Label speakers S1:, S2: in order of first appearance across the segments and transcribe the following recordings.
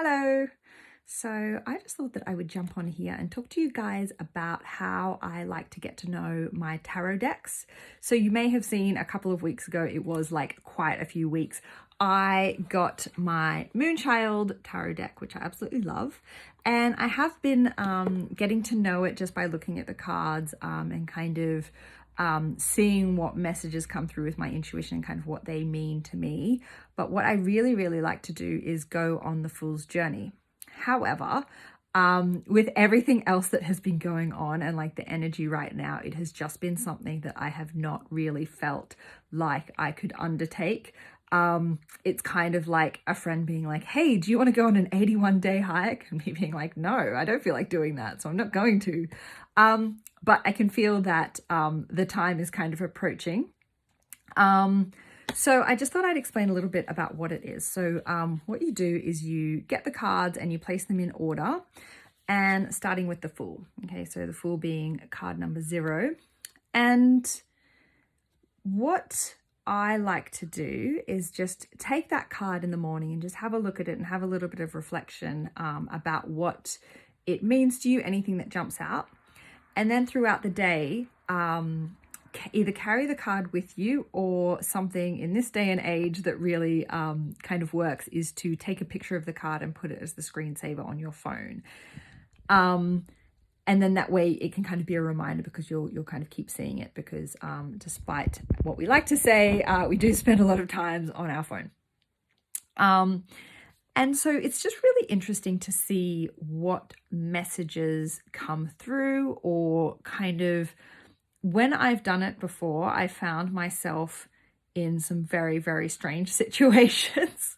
S1: Hello. So I just thought that I would jump on here and talk to you guys about how I like to get to know my tarot decks. So you may have seen a couple of weeks ago, it was like quite a few weeks, I got my Moonchild tarot deck, which I absolutely love. And I have been getting to know it just by looking at the cards and kind of seeing what messages come through with my intuition and kind of what they mean to me. But what I really, really like to do is go on the Fool's Journey. However, with everything else that has been going on and like the energy right now, it has just been something that I have not really felt like I could undertake. It's kind of like a friend being like, hey, do you want to go on an 81-day hike? And me being like, no, I don't feel like doing that, so I'm not going to. But I can feel that the time is kind of approaching. So I just thought I'd explain a little bit about what it is. So what you do is you get the cards and you place them in order, and starting with the Fool. Okay, so the Fool being card number 0. And what I like to do is just take that card in the morning and just have a look at it and have a little bit of reflection about what it means to you, anything that jumps out. And then throughout the day, either carry the card with you, or something in this day and age that really kind of works is to take a picture of the card and put it as the screensaver on your phone. And then that way it can kind of be a reminder, because you'll kind of keep seeing it, because despite what we like to say, we do spend a lot of time on our phone. And so it's just really interesting to see what messages come through, or kind of, when I've done it before, I found myself in some very, very strange situations,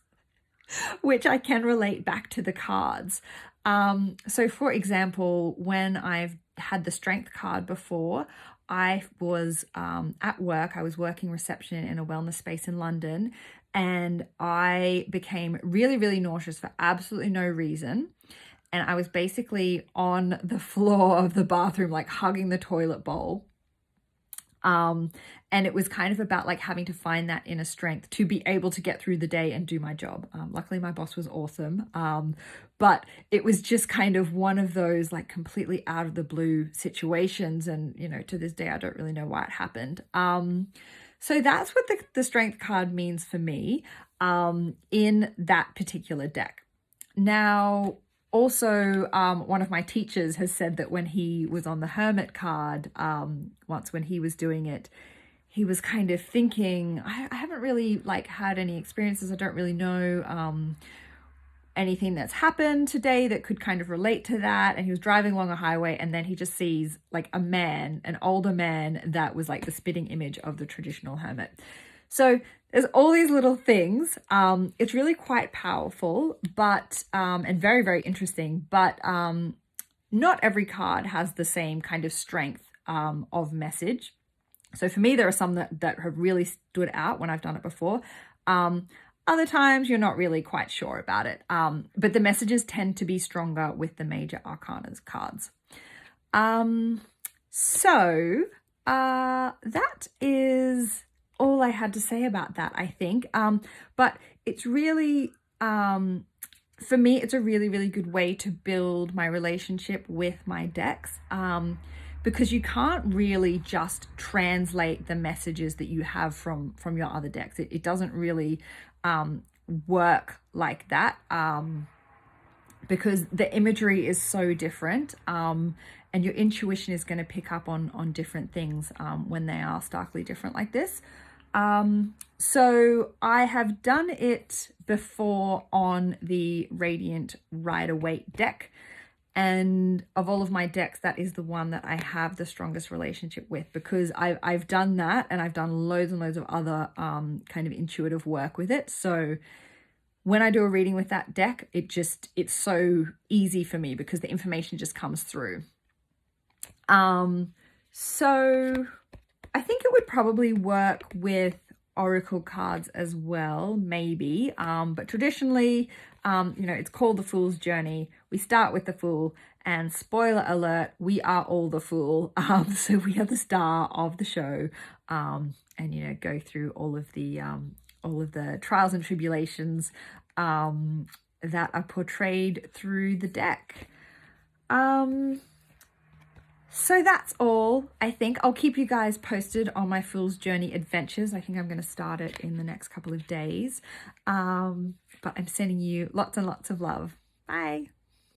S1: which I can relate back to the cards. So for example, when I've had the Strength card before, I was at work, I was working reception in a wellness space in London, and I became really, really nauseous for absolutely no reason. And I was basically on the floor of the bathroom, like hugging the toilet bowl. And it was kind of about like having to find that inner strength to be able to get through the day and do my job. Luckily my boss was awesome. But it was just kind of one of those like completely out of the blue situations. And, you know, to this day, I don't really know why it happened. So that's what the Strength card means for me, in that particular deck. Now, also, one of my teachers has said that when he was on the Hermit card, once when he was doing it, he was kind of thinking, I haven't really like had any experiences. I don't really know anything that's happened today that could kind of relate to that. And he was driving along a highway, and then he just sees like a man, an older man that was like the spitting image of the traditional hermit. So there's all these little things. It's really quite powerful, but and very, very interesting. But not every card has the same kind of strength of message. So for me, there are some that have really stood out when I've done it before. Other times you're not really quite sure about it. But the messages tend to be stronger with the major arcana cards. So that is all I had to say about that, I think. But it's really, for me, it's a really, really good way to build my relationship with my decks, because you can't really just translate the messages that you have from your other decks. It doesn't really work like that, because the imagery is so different, and your intuition is going to pick up on different things when they are starkly different like this. So I have done it before on the Radiant Rider-Waite deck, and of all of my decks, that is the one that I have the strongest relationship with, because I've done that, and I've done loads and loads of other kind of intuitive work with it. So when I do a reading with that deck, it's so easy for me because the information just comes through. So I think it would probably work with oracle cards as well, maybe. But traditionally, you know, it's called the Fool's Journey. We start with the Fool, and spoiler alert, we are all the Fool. So we are the star of the show, and, you know, go through all of the trials and tribulations that are portrayed through the deck. So that's all. I think I'll keep you guys posted on my Fool's Journey adventures. I think I'm going to start it in the next couple of days. But I'm sending you lots and lots of love. Bye.